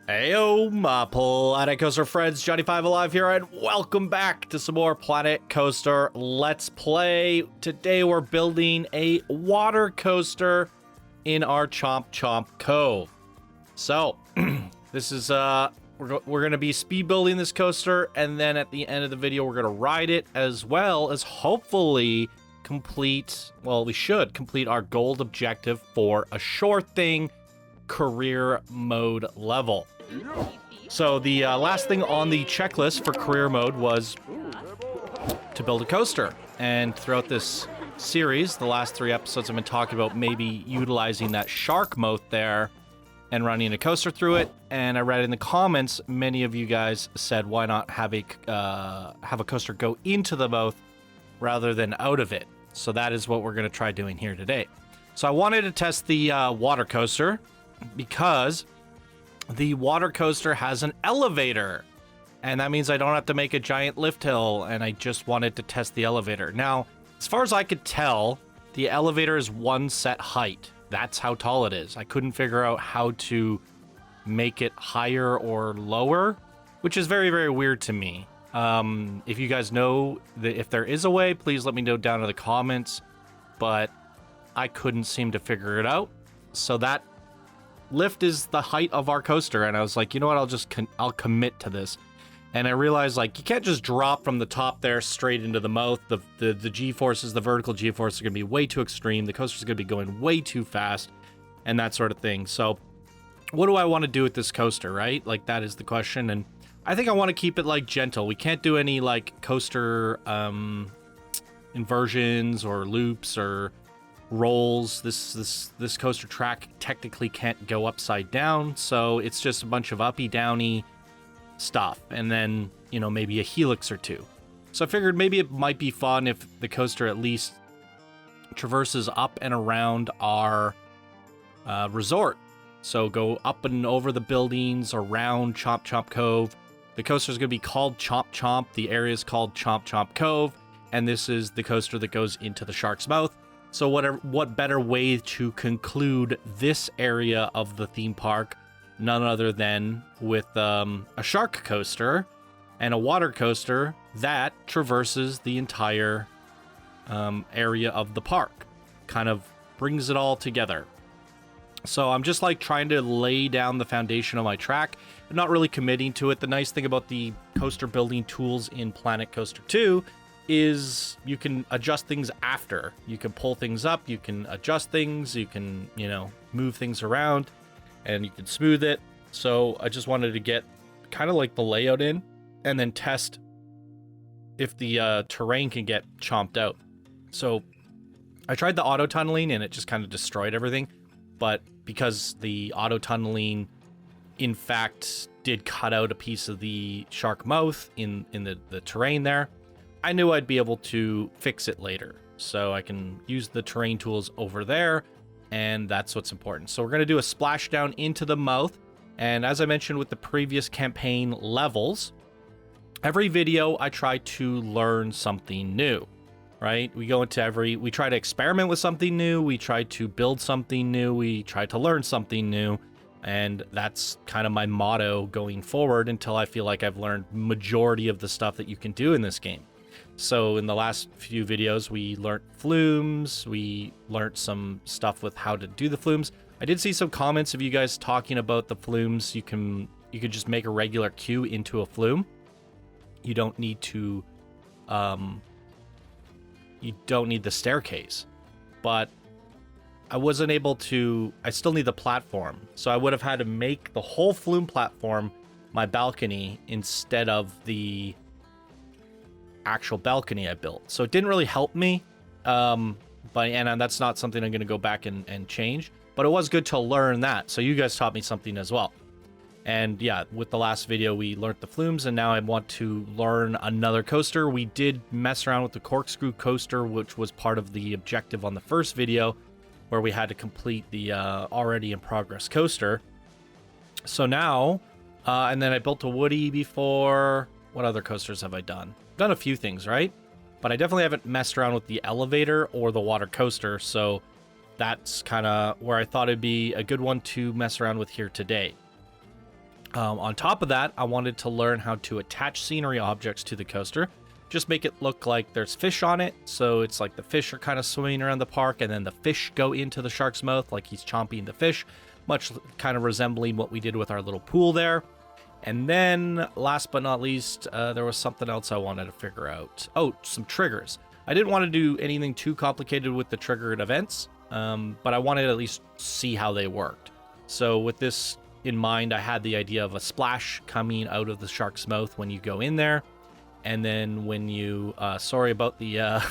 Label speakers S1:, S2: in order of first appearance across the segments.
S1: Heyo, my Planet Coaster friends, Johnny5 Alive here, and welcome back to some more Planet Coaster Let's Play. Today we're building a water coaster in our Chomp Cove. So, this is, we're gonna be speed building this coaster, and then at the end of the video we're gonna ride it, as well as hopefully complete, well, we should complete our gold objective for a Sure Thing career mode level. So the last thing on the checklist for career mode was to build a coaster. And throughout this series, the last 3 episodes, I've been talking about maybe utilizing that shark moat there and running a coaster through it. And I read in the comments, many of you guys said, why not have a coaster go into the moat rather than out of it? So that is what we're going to try doing here today. So I wanted to test the water coaster because the water coaster has an elevator, and that means I don't have to make a giant lift hill, and I just wanted to test the elevator. Now, as far as I could tell, the elevator is one set height. That's how tall it is. I couldn't figure out how to make it higher or lower, which is very, very weird to me. If you guys know if there is a way, please let me know down in the comments, but I couldn't seem to figure it out. So that lift is the height of our coaster, and I was like, you know what, I'll commit to this. And I realized, like, you can't just drop from the top there straight into the mouth. The G-forces, the vertical G-forces are going to be way too extreme. The coaster's going to be going way too fast and that sort of thing. So what do I want to do with this coaster, right? Like, that is the question. And I think I want to keep it, like, gentle. We can't do any, like, coaster inversions or loops or rolls. This coaster track technically can't go upside down, so it's just a bunch of uppy downy stuff, and then, you know, maybe a helix or two. So I figured maybe it might be fun if the coaster at least traverses up and around our resort. So go up and over the buildings around Chomp Cove. The coaster is going to be called Chomp. The area is called Chomp Cove, and this is the coaster that goes into the shark's mouth. So what better way to conclude this area of the theme park, none other than with a shark coaster and a water coaster that traverses the entire area of the park. Kind of brings it all together. So I'm just like trying to lay down the foundation of my track. I'm not really committing to it. The nice thing about the coaster building tools in Planet Coaster 2 is you can adjust things after. You can pull things up, you can adjust things, you can, you know, move things around, and you can smooth it. So I just wanted to get kind of like the layout in and then test if the terrain can get chomped out. So I tried the auto tunneling and it just kind of destroyed everything. But because the auto tunneling in fact did cut out a piece of the shark mouth in the terrain there, I knew I'd be able to fix it later. So I can use the terrain tools over there, and that's what's important. So we're going to do a splashdown into the mouth. And as I mentioned with the previous campaign levels, every video I try to learn something new, right? We try to experiment with something new. We try to build something new. We try to learn something new. And that's kind of my motto going forward until I feel like I've learned majority of the stuff that you can do in this game. So in the last few videos, we learned flumes, we learned some stuff with how to do the flumes. I did see some comments of you guys talking about the flumes. You could just make a regular queue into a flume. You don't need to, you don't need the staircase. But I wasn't able to, I still need the platform. So I would have had to make the whole flume platform my balcony instead of the actual balcony I built. So it didn't really help me, and that's not something I'm going to go back and change, but it was good to learn that. So you guys taught me something as well. And yeah, with the last video, we learned the flumes, and now I want to learn another coaster. We did mess around with the corkscrew coaster, which was part of the objective on the first video, where we had to complete the already in progress coaster. So now, and then I built a Woody before. What other coasters have I done? Done a few things, right? But I definitely haven't messed around with the elevator or the water coaster, so that's kind of where I thought it'd be a good one to mess around with here today. On top of that, I wanted to learn how to attach scenery objects to the coaster. Just make it look like there's fish on it. So it's like the fish are kind of swimming around the park, and then the fish go into the shark's mouth like he's chomping the fish, much kind of resembling what we did with our little pool there. And then, last but not least, there was something else I wanted to figure out. Oh, some triggers. I didn't want to do anything too complicated with the triggered events, but I wanted to at least see how they worked. So with this in mind, I had the idea of a splash coming out of the shark's mouth when you go in there. And then when you, sorry about the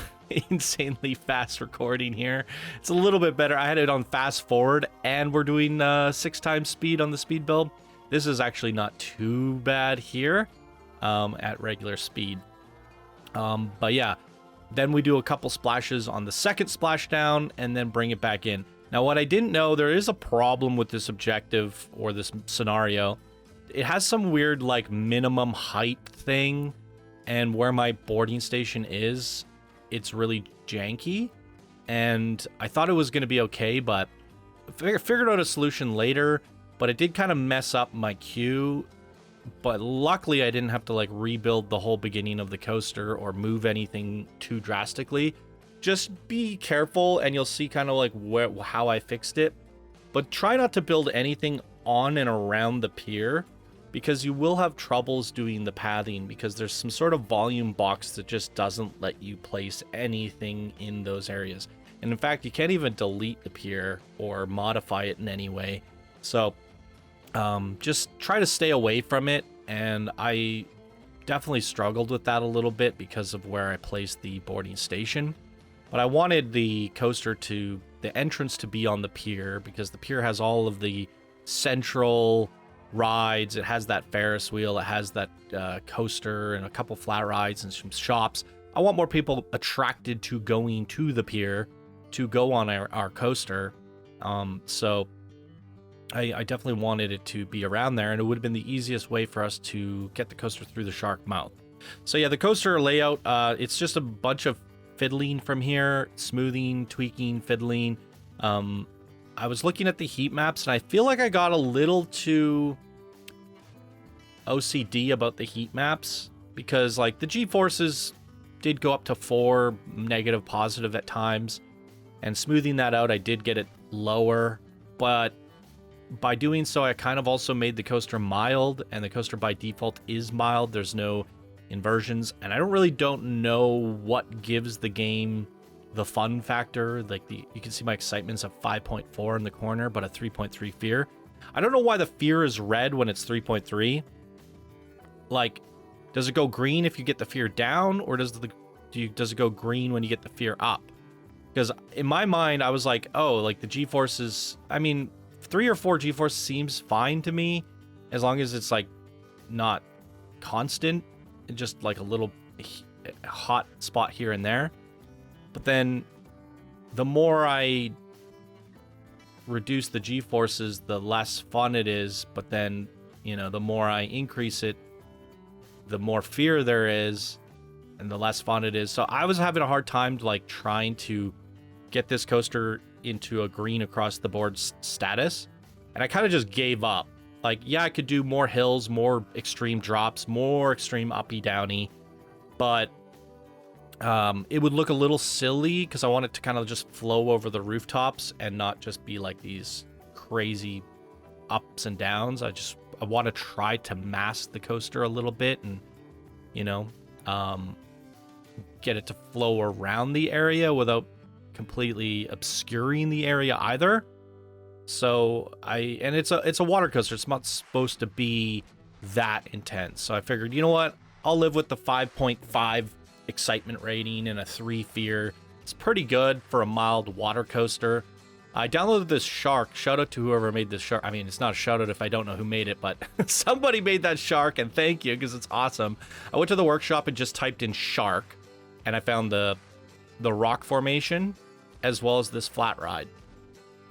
S1: insanely fast recording here. It's a little bit better. I had it on fast forward, and we're doing 6 times speed on the speed build. This is actually not too bad here at regular speed. But yeah, then we do a couple splashes on the second splashdown and then bring it back in. Now, what I didn't know, there is a problem with this objective or this scenario. It has some weird like minimum height thing, and where my boarding station is, it's really janky. And I thought it was going to be okay, but I figured out a solution later. But it did kind of mess up my queue. But luckily, I didn't have to like rebuild the whole beginning of the coaster or move anything too drastically. Just be careful, and you'll see kind of like how I fixed it. But try not to build anything on and around the pier, because you will have troubles doing the pathing, because there's some sort of volume box that just doesn't let you place anything in those areas. And in fact, you can't even delete the pier or modify it in any way. So just try to stay away from it. And I definitely struggled with that a little bit because of where I placed the boarding station. But I wanted the coaster to, the entrance to be on the pier, because the pier has all of the central rides. It has that Ferris wheel, it has that coaster and a couple flat rides and some shops. I want more people attracted to going to the pier to go on our coaster. So I definitely wanted it to be around there, and it would have been the easiest way for us to get the coaster through the shark mouth. So yeah, the coaster layout, it's just a bunch of fiddling from here, smoothing, tweaking, fiddling. I was looking at the heat maps, and I feel like I got a little too OCD about the heat maps, because like the G-forces did go up to 4, negative, positive at times, and smoothing that out, I did get it lower. But by doing so, I kind of also made the coaster mild, and the coaster by default is mild. There's no inversions, and I don't know what gives the game the fun factor. Like you can see my excitement's a 5.4 in the corner, but a 3.3 fear. I don't know why the fear is red when it's 3.3. Like, does it go green if you get the fear down, or does it go green when you get the fear up? Because in my mind, I was like, oh, like the G-forces, I mean, 3 or 4 G-force seems fine to me, as long as it's like not constant, and just like a little hot spot here and there. But then the more I reduce the G-forces, the less fun it is. But then, you know, the more I increase it, the more fear there is, and the less fun it is. So I was having a hard time like trying to get this coaster into a green across the board status, and I kind of just gave up. Like, yeah, I could do more hills, more extreme drops, more extreme uppy downy, but it would look a little silly because I want it to kind of just flow over the rooftops and not just be like these crazy ups and downs. I want to try to mask the coaster a little bit, and you know, get it to flow around the area without completely obscuring the area either. So it's a water coaster. It's not supposed to be that intense. So I figured, you know what? I'll live with the 5.5 excitement rating and a 3 fear. It's pretty good for a mild water coaster. I downloaded this shark. Shout out to whoever made this shark. I mean, it's not a shout out if I don't know who made it, but somebody made that shark, and thank you, because it's awesome. I went to the workshop and just typed in shark, and I found the rock formation as well as this flat ride.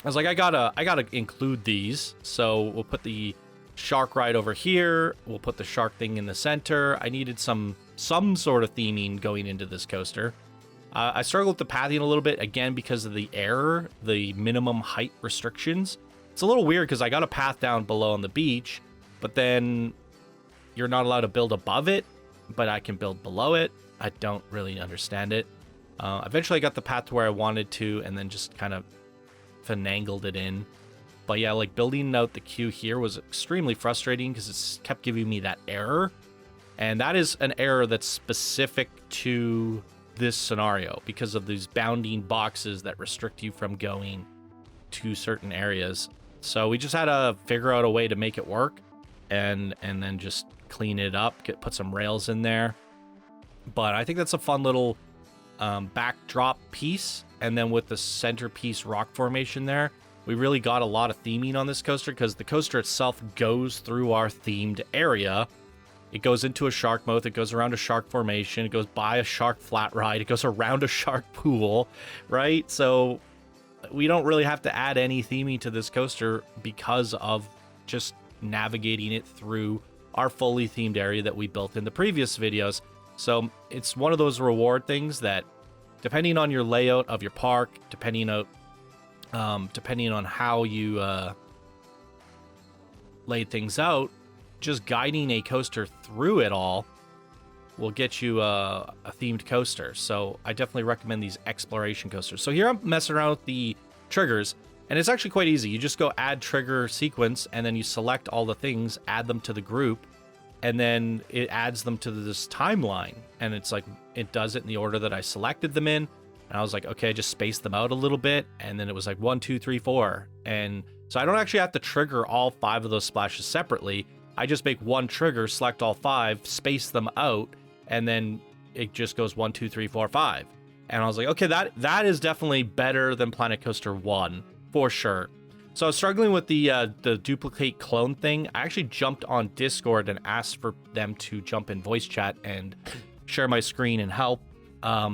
S1: I was like, I gotta include these. So we'll put the shark ride over here. We'll put the shark thing in the center. I needed some sort of theming going into this coaster. I struggled with the pathing a little bit, again, because of the error, the minimum height restrictions. It's a little weird because I got a path down below on the beach, but then you're not allowed to build above it, but I can build below it. I don't really understand it. Eventually I got the path to where I wanted to, and then just kind of finagled it in. But yeah, like building out the queue here was extremely frustrating because it kept giving me that error. And that is an error that's specific to this scenario because of these bounding boxes that restrict you from going to certain areas. So we just had to figure out a way to make it work and then just clean it up, put some rails in there. But I think that's a fun little backdrop piece. And then with the centerpiece rock formation there, we really got a lot of theming on this coaster because the coaster itself goes through our themed area. It goes into a shark mouth, it goes around a shark formation, it goes by a shark flat ride, it goes around a shark pool, right? So we don't really have to add any theming to this coaster because of just navigating it through our fully themed area that we built in the previous videos. So it's one of those reward things that, depending on your layout of your park, depending on how you laid things out, just guiding a coaster through it all will get you a themed coaster. So I definitely recommend these exploration coasters. So here I'm messing around with the triggers, and it's actually quite easy. You just go add trigger sequence, and then you select all the things, add them to the group, and then it adds them to this timeline. And it's like, it does it in the order that I selected them in. And I was like, okay, just space them out a little bit. And then it was like 1, 2, 3, 4. And so I don't actually have to trigger all 5 of those splashes separately. I just make one trigger, select all 5, space them out, and then it just goes 1, 2, 3, 4, 5. And I was like, okay, that is definitely better than Planet Coaster 1, for sure. So I was struggling with the duplicate clone thing. I actually jumped on Discord and asked for them to jump in voice chat and share my screen and help.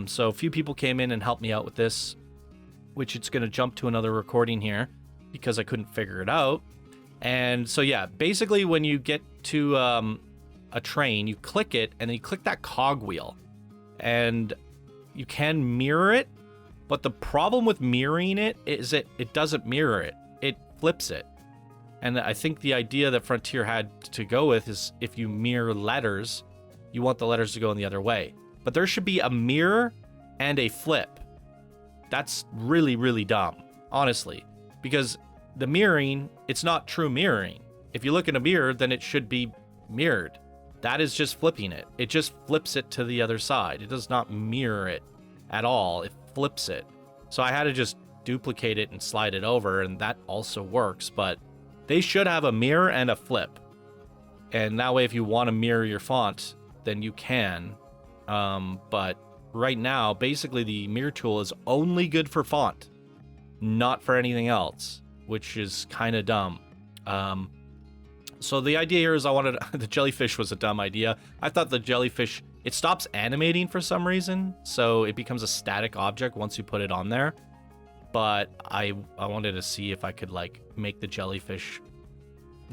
S1: So a few people came in and helped me out with this, which it's going to jump to another recording here because I couldn't figure it out. And so, yeah, basically when you get to a train, you click it and then you click that cogwheel and you can mirror it. But the problem with mirroring it is it doesn't mirror it. It flips it. And I think the idea that Frontier had to go with is if you mirror letters, you want the letters to go in the other way. But there should be a mirror and a flip. That's really, really dumb, honestly, because the mirroring, it's not true mirroring. If you look in a mirror, then it should be mirrored. That is just flipping it. It just flips it to the other side. It does not mirror it at all. It flips it. So I had to just duplicate it and slide it over, and that also works, but they should have a mirror and a flip. And that way, if you want to mirror your font, then you can. But right now, basically the mirror tool is only good for font, not for anything else, which is kind of dumb. So the idea here is I wanted the jellyfish was a dumb idea. I thought the jellyfish, it stops animating for some reason, so it becomes a static object once you put it on there. But I wanted to see if I could like make the jellyfish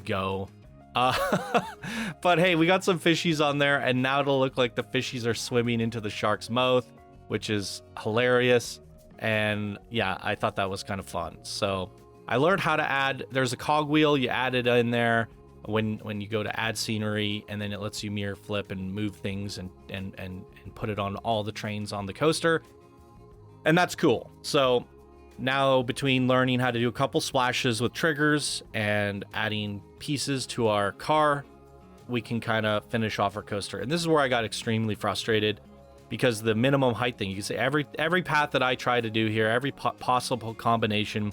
S1: go. But hey, we got some fishies on there, and now it'll look like the fishies are swimming into the shark's mouth, which is hilarious. And yeah, I thought that was kind of fun. So I learned how to add, there's a cogwheel, you add it in there when you go to add scenery, and then it lets you mirror flip and move things and put it on all the trains on the coaster. And that's cool. So now between learning how to do a couple splashes with triggers and adding pieces to our car, we can kind of finish off our coaster. And this is where I got extremely frustrated because the minimum height thing, you can say every path that I try to do here, every possible combination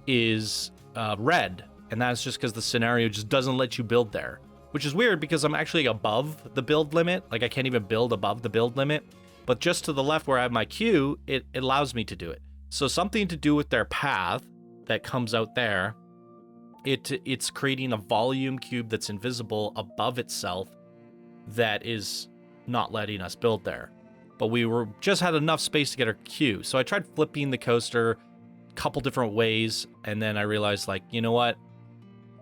S1: is red. And that's just because the scenario just doesn't let you build there, which is weird because I'm actually above the build limit. Like I can't even build above the build limit, but just to the left where I have my queue, it allows me to do it. So something to do with their path that comes out there, it's creating a volume cube that's invisible above itself that is not letting us build there. But we just had enough space to get our queue. So I tried flipping the coaster a couple different ways, and then I realized, like, you know what?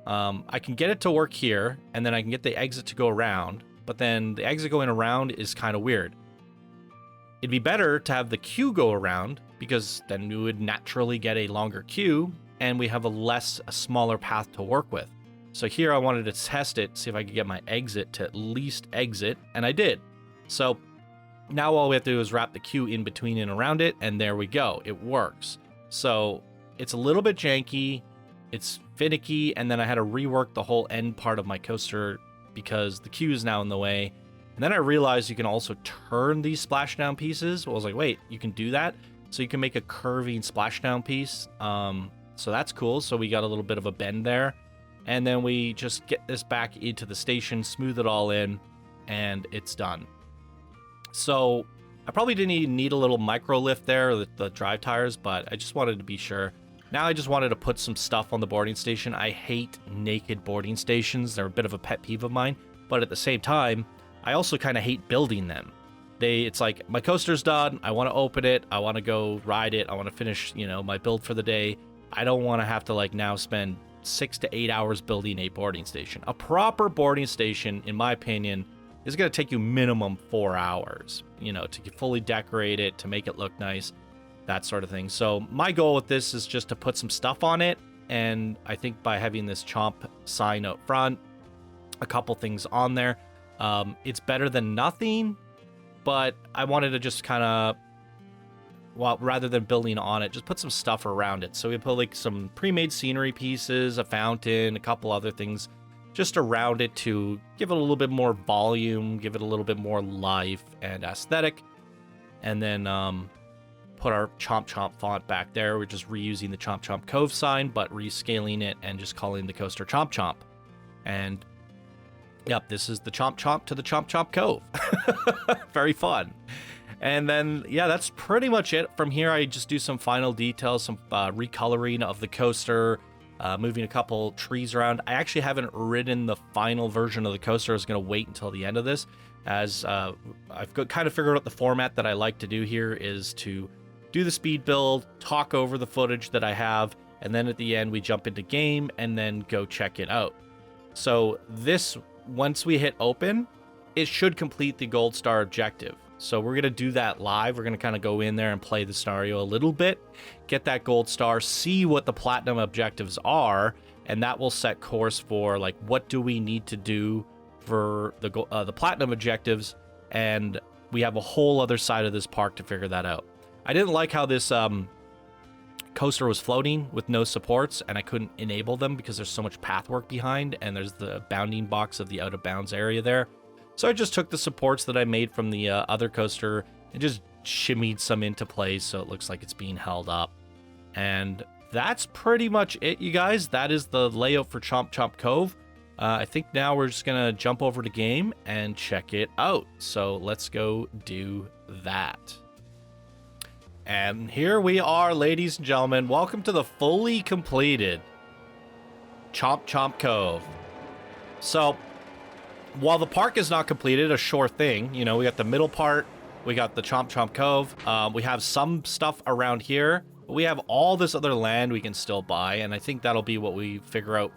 S1: I can get it to work here, and then I can get the exit to go around, but then the exit going around is kind of weird. It'd be better to have the queue go around, because then we would naturally get a longer queue, and we have a smaller path to work with. So here I wanted to test it, see if I could get my exit to at least exit, and I did. So now all we have to do is wrap the queue in between and around it, and there we go. It works. So it's a little bit janky, it's finicky, and then I had to rework the whole end part of my coaster because the queue is now in the way. And then I realized you can also turn these splashdown pieces. Well, I was like, wait, you can do that? So you can make a curving splashdown piece. So that's cool. So we got a little bit of a bend there. And then we just get this back into the station, smooth it all in, and it's done. So I probably didn't even need a little micro lift there, the drive tires, but I just wanted to be sure. Now I just wanted to put some stuff on the boarding station. I hate naked boarding stations. They're a bit of a pet peeve of mine. But at the same time, I also kind of hate building them. It's like, my coaster's done, I want to open it, I want to go ride it, I want to finish, my build for the day. I don't want to have to now spend 6 to 8 hours building a boarding station. A proper boarding station, in my opinion, is going to take you minimum 4 hours, to fully decorate it, to make it look nice, that sort of thing. So my goal with this is just to put some stuff on it, and I think by having this Chomp sign out front, a couple things on there, it's better than nothing, but I wanted to just kind of, rather than building on it, just put some stuff around it. So we put some pre-made scenery pieces, a fountain, a couple other things just around it to give it a little bit more volume, give it a little bit more life and aesthetic. And then put our Chomp Chomp font back there. We're just reusing the Chomp Chomp Cove sign, but rescaling it and just calling the coaster Chomp Chomp. And yep, this is the Chomp Chomp to the Chomp Chomp Cove. Very fun. And then, yeah, that's pretty much it. From here, I just do some final details, some recoloring of the coaster, moving a couple trees around. I actually haven't ridden the final version of the coaster. I was going to wait until the end of this, as I've kind of figured out the format that I like to do here is to do the speed build, talk over the footage that I have, and then at the end, we jump into game and then go check it out. So this, once we hit open, it should complete the gold star objective. So we're going to do that live. We're going to kind of go in there and play the scenario a little bit, get that gold star, see what the platinum objectives are, and that will set course for what do we need to do for the platinum objectives, and we have a whole other side of this park to figure that out. I didn't like how this coaster was floating with no supports, and I couldn't enable them because there's so much path work behind, and there's the bounding box of the out of bounds area there. So I just took the supports that I made from the other coaster and just shimmied some into place so it looks like it's being held up. And that's pretty much it, you guys. That is the layout for Chomp Chomp Cove. I think now we're just going to jump over to game and check it out. So let's go do that. And here we are, ladies and gentlemen. Welcome to the fully completed Chomp Chomp Cove. So while the park is not completed, a sure thing, we got the middle part, we got the Chomp Chomp Cove, we have some stuff around here, but we have all this other land we can still buy, and I think that'll be what we figure out.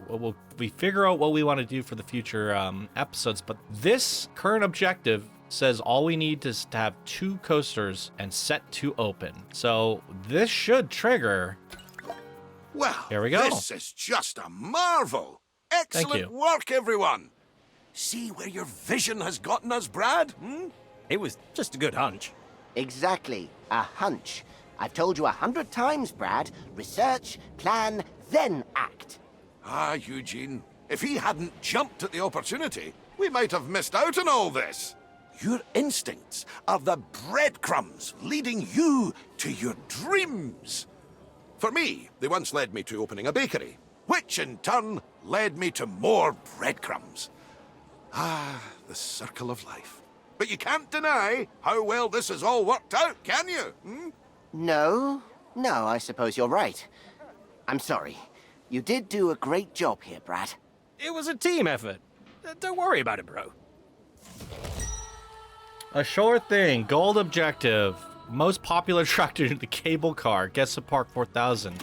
S1: We figure out what we want to do for the future episodes, but this current objective says all we need is to have 2 coasters and set to open. So this should trigger.
S2: Well,
S1: here we go.
S2: This is just a marvel. Excellent work, everyone. See where your vision has gotten us, Brad? Hmm?
S3: It was just a good hunch.
S4: Exactly, a hunch. I've told you 100 times, Brad. Research, plan, then act.
S2: Ah, Eugene, if he hadn't jumped at the opportunity, we might have missed out on all this. Your instincts are the breadcrumbs leading you to your dreams. For me, they once led me to opening a bakery, which in turn led me to more breadcrumbs. Ah, the circle of life. But you can't deny how well this has all worked out, can you? Hmm?
S4: No, I suppose you're right. I'm sorry. You did do a great job here, Brad.
S3: It was a team effort. Don't worry about it, bro.
S1: A sure thing. Gold objective. Most popular attraction in the cable car. Guess the Park 4000.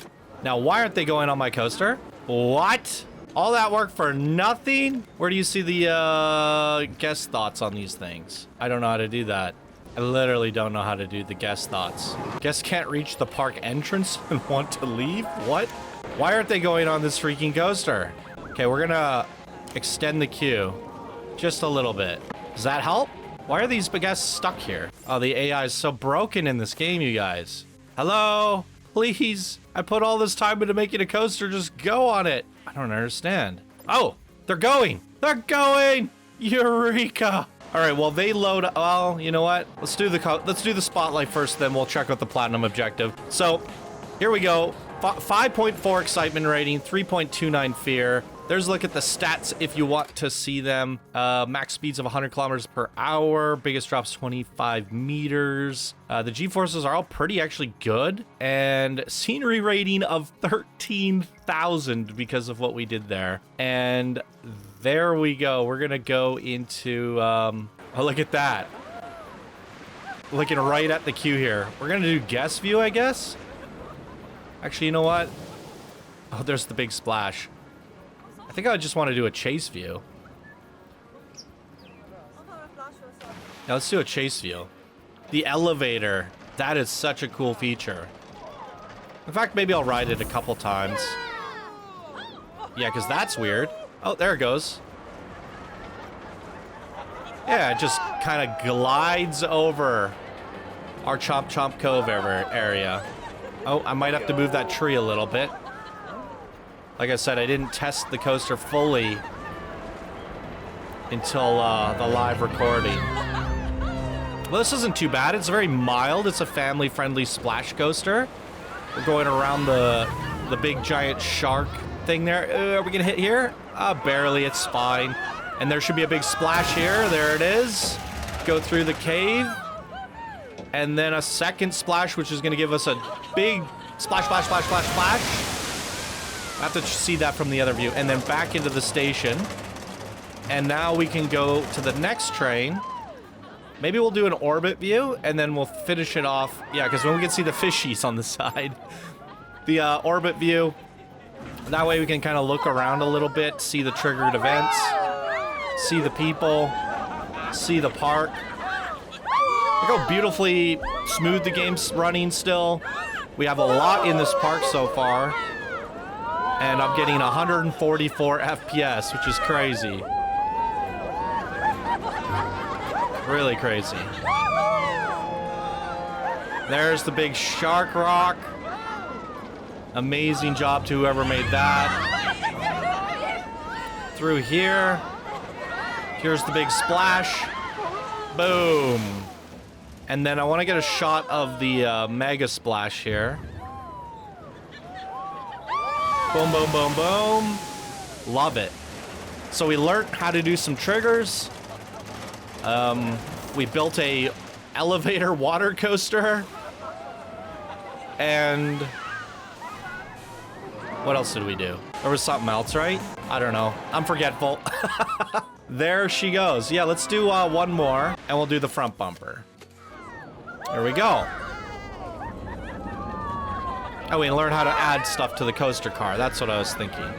S1: Now, why aren't they going on my coaster? What? All that work for nothing? Where do you see the guest thoughts on these things? I don't know how to do that. I literally don't know how to do the guest thoughts. Guests can't reach the park entrance and want to leave? What? Why aren't they going on this freaking coaster? Okay, we're gonna extend the queue just a little bit. Does that help? Why are these guests stuck here? Oh, the AI is so broken in this game, you guys. Hello? Please. I put all this time into making a coaster. Just go on it. I don't understand. Oh, they're going. They're going. Eureka. All right, well, they load. Well, you know what? Let's do the spotlight first, then we'll check out the platinum objective. So here we go. 5.4 excitement rating, 3.29 fear. There's a look at the stats if you want to see them. Max speeds of 100 kilometers per hour. Biggest drops 25 meters. The G-forces are all pretty actually good. And scenery rating of 13,000 because of what we did there. And there we go. We're going to go into... oh, look at that. Looking right at the queue here. We're going to do guest view, I guess. Actually, you know what? Oh, there's the big splash. I think I just want to do a chase view. Now let's do a chase view. The elevator. That is such a cool feature. In fact, maybe I'll ride it a couple times. Yeah, because that's weird. Oh, there it goes. Yeah, it just kind of glides over our Chomp Cove area. Oh, I might have to move that tree a little bit. Like I said, I didn't test the coaster fully until the live recording. Well, this isn't too bad. It's very mild. It's a family-friendly splash coaster. We're going around the big giant shark thing there. Are we gonna hit here? Barely. It's fine. And there should be a big splash here. There it is. Go through the cave. And then a second splash, which is going to give us a big splash, splash, splash, splash, splash. I have to see that from the other view. And then back into the station. And now we can go to the next train. Maybe we'll do an orbit view, and then we'll finish it off. Yeah, because when we can see the fishies on the side. The orbit view. That way we can kind of look around a little bit, see the triggered events, see the people, see the park. Look how beautifully smooth the game's running still. We have a lot in this park so far. And I'm getting 144 FPS, which is crazy. Really crazy. There's the big shark rock. Amazing job to whoever made that. Through here. Here's the big splash. Boom. And then I want to get a shot of the mega splash here. Boom, boom, boom, boom. Love it. So we learned how to do some triggers. We built a elevator water coaster. And what else did we do? There was something else, right? I don't know. I'm forgetful. There she goes. Yeah, let's do one more, and we'll do the front bumper. There we go. Oh, we learn how to add stuff to the coaster car. That's what I was thinking.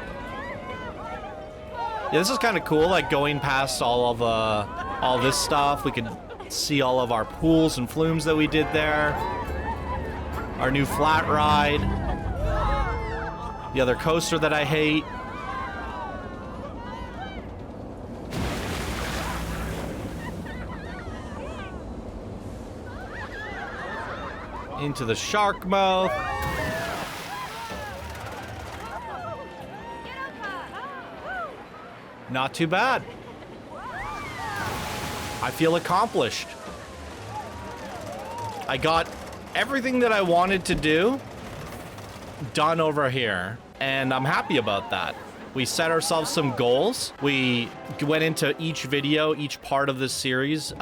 S1: Yeah, this is kind of cool, like going past all this stuff. We can see all of our pools and flumes that we did there. Our new flat ride. The other coaster that I hate. Into the shark mouth. Not too bad. I feel accomplished. I got everything that I wanted to do done over here, and I'm happy about that. We set ourselves some goals. We went into each video, each part of this series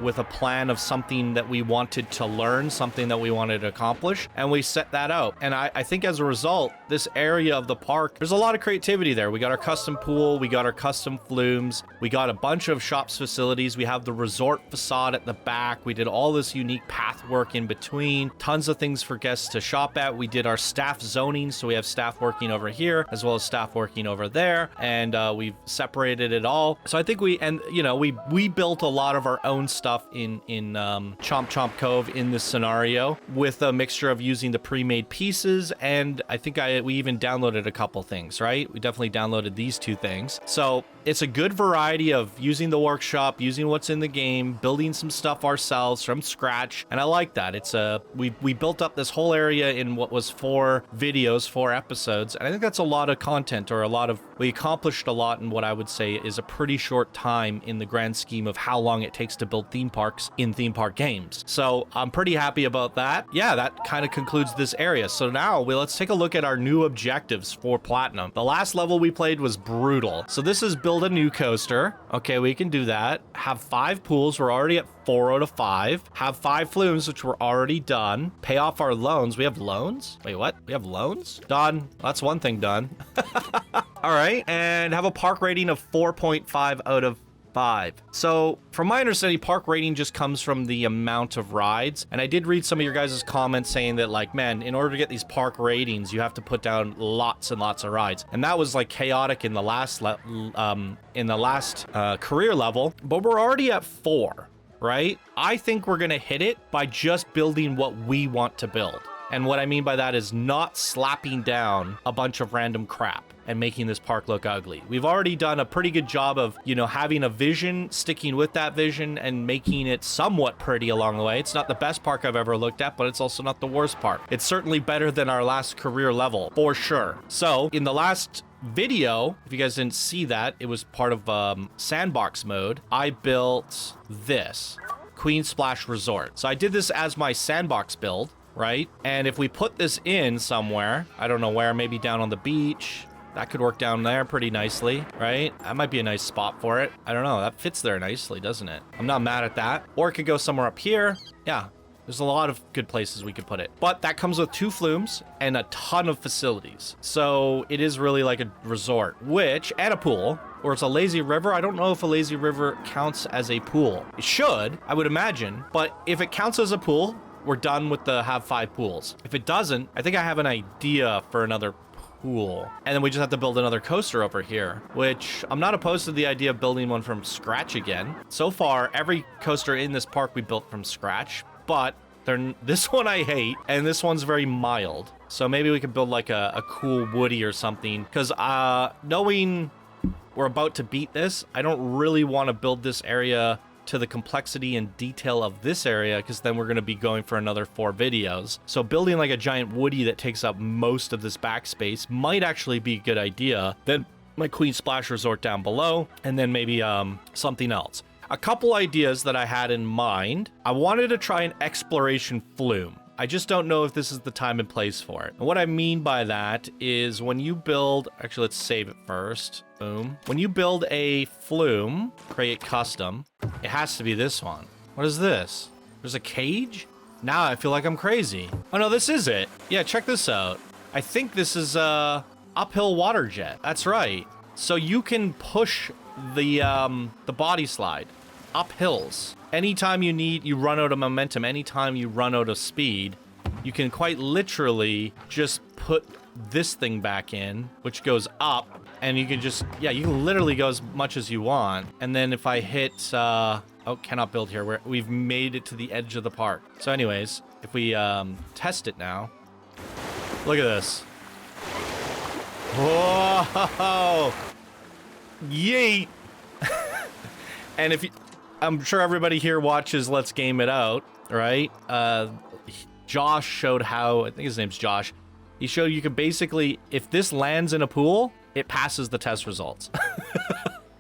S1: with a plan of something that we wanted to learn, something that we wanted to accomplish, and we set that out. And I think as a result, this area of the park, there's a lot of creativity there. We got our custom pool, we got our custom flumes, we got a bunch of shops facilities, we have the resort facade at the back, we did all this unique path work in between, tons of things for guests to shop at. We did our staff zoning, so we have staff working over here, as well as staff working over there, and we've separated it all. So I think we built a lot of our own stuff in Chomp Cove in this scenario with a mixture of using the pre-made pieces, and I think we even downloaded a couple things, right? We definitely downloaded these 2 things. So it's a good variety of using the workshop, using what's in the game, building some stuff ourselves from scratch, and I like that. It's we built up this whole area in what was 4 videos, 4 episodes, and I think that's a lot of content, or we accomplished a lot in what I would say is a pretty short time in the grand scheme of how long it takes to build theme parks in theme park games. So I'm pretty happy about that. Yeah, that kind of concludes this area. So now let's take a look at our new objectives for Platinum. The last level we played was brutal. So this is build a new coaster. Okay, we can do that. Have 5 pools. We're already at 4 out of 5. Have 5 flumes, which we're already done. Pay off our loans. We have loans? Wait, what? We have loans? Done. That's one thing done. All right, and have a park rating of 4.5 out of 5. So from my understanding, park rating just comes from the amount of rides. And I did read some of your guys' comments saying that, like, man, in order to get these park ratings, you have to put down lots and lots of rides. And that was like chaotic in the last career level, but we're already at 4, right? I think we're gonna hit it by just building what we want to build. And what I mean by that is not slapping down a bunch of random crap and making this park look ugly. We've already done a pretty good job of, having a vision, sticking with that vision, and making it somewhat pretty along the way. It's not the best park I've ever looked at, but it's also not the worst park. It's certainly better than our last career level, for sure. So in the last video, if you guys didn't see that, it was part of sandbox mode. I built this Queen Splash Resort. So I did this as my sandbox build, right? And if we put this in somewhere, I don't know where, maybe down on the beach, that could work down there pretty nicely, right? That might be a nice spot for it. I don't know, that fits there nicely, doesn't it? I'm not mad at that. Or it could go somewhere up here. Yeah, there's a lot of good places we could put it. But that comes with 2 flumes and a ton of facilities. So it is really like a resort, and a pool, or it's a lazy river. I don't know if a lazy river counts as a pool. It should, I would imagine. But if it counts as a pool, we're done with the have 5 pools. If it doesn't, I think I have an idea for another pool. And then we just have to build another coaster over here, which I'm not opposed to the idea of building one from scratch again. So far, every coaster in this park we built from scratch, but this one I hate, and this one's very mild. So maybe we could build like a cool Woody or something, because knowing we're about to beat this, I don't really want to build this area to the complexity and detail of this area, because then we're going to be going for another 4 videos. So building like a giant Woody that takes up most of this backspace might actually be a good idea. Then my Queen Splash Resort down below, and then maybe something else. A couple ideas that I had in mind. I wanted to try an exploration flume. I just don't know if this is the time and place for it. And what I mean by that is when you build, actually let's save it first. Boom. When you build a flume, create custom, it has to be this one. What is this? There's a cage? Now I feel like I'm crazy. Oh no, this is it. Yeah, check this out. I think this is a uphill water jet. That's right. So you can push the body slide up hills. Anytime you run out of momentum, anytime you run out of speed, you can quite literally just put this thing back in, which goes up, and you can just, yeah, you can literally go as much as you want. And then if I hit, oh, cannot build here. We've made it to the edge of the park. So anyways, if we test it now, look at this. Whoa! Yeet! And if you, I'm sure everybody here watches Let's Game It Out, right? Josh showed how, I think his name's Josh. He showed you could basically, if this lands in a pool, it passes the test results.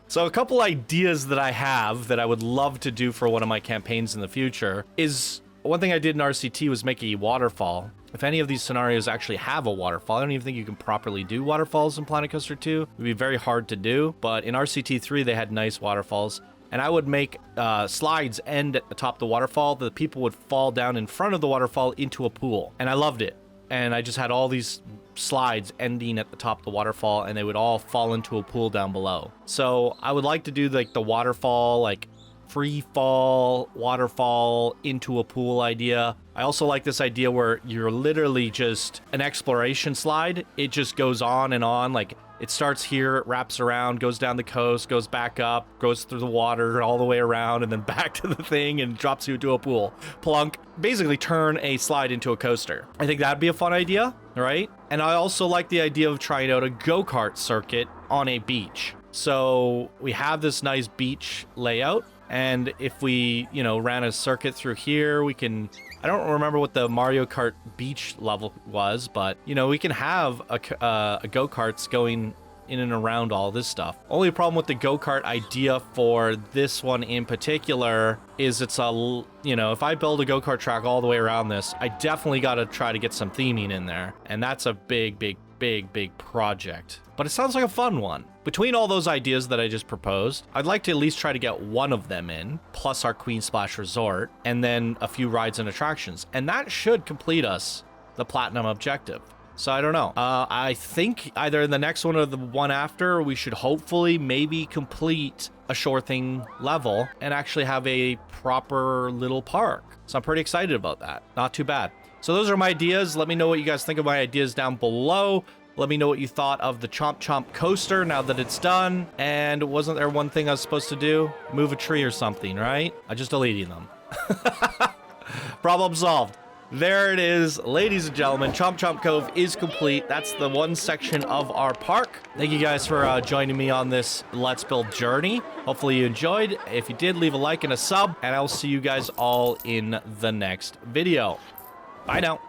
S1: So a couple ideas that I have that I would love to do for one of my campaigns in the future is, one thing I did in RCT was make a waterfall. If any of these scenarios actually have a waterfall, I don't even think you can properly do waterfalls in Planet Coaster 2. It would be very hard to do, but in RCT 3 they had nice waterfalls. And I would make slides end at the top of the waterfall. The people would fall down in front of the waterfall into a pool. And I loved it. And I just had all these slides ending at the top of the waterfall, and they would all fall into a pool down below. So I would like to do like the waterfall, like free fall, waterfall into a pool idea. I also like this idea where you're literally just an exploration slide. It just goes on and on. Like It starts here, it wraps around, goes down the coast, goes back up, goes through the water all the way around, and then back to the thing and drops you into a pool. Plunk. Basically turn a slide into a coaster. I think that'd be a fun idea, right? And I also like the idea of trying out a go-kart circuit on a beach. So we have this nice beach layout, and if we, you know, ran a circuit through here, we can... I don't remember what the Mario Kart beach level was, but, you know, we can have a go-karts going in and around all this stuff. Only problem with the go-kart idea for this one in particular is it's a, you know, if I build a go-kart track all the way around this, I definitely got to try to get some theming in there. And that's a big project. But it sounds like a fun one. Between all those ideas that I just proposed, I'd like to at least try to get one of them in, plus our Queen Splash Resort, and then a few rides and attractions. And that should complete us the Platinum objective. So I don't know. I think either in the next one or the one after, we should hopefully maybe complete a Shore Thing level and actually have a proper little park. So I'm pretty excited about that. Not too bad. So those are my ideas. Let me know what you guys think of my ideas down below. Let me know what you thought of the Chomp coaster now that it's done. And wasn't there one thing I was supposed to do? Move a tree or something, right? I just deleted them. Problem solved. There it is, ladies and gentlemen. Chomp Cove is complete. That's the one section of our park. Thank you guys for joining me on this Let's Build journey. Hopefully you enjoyed. If you did, leave a like and a sub, and I'll see you guys all in the next video. Bye now.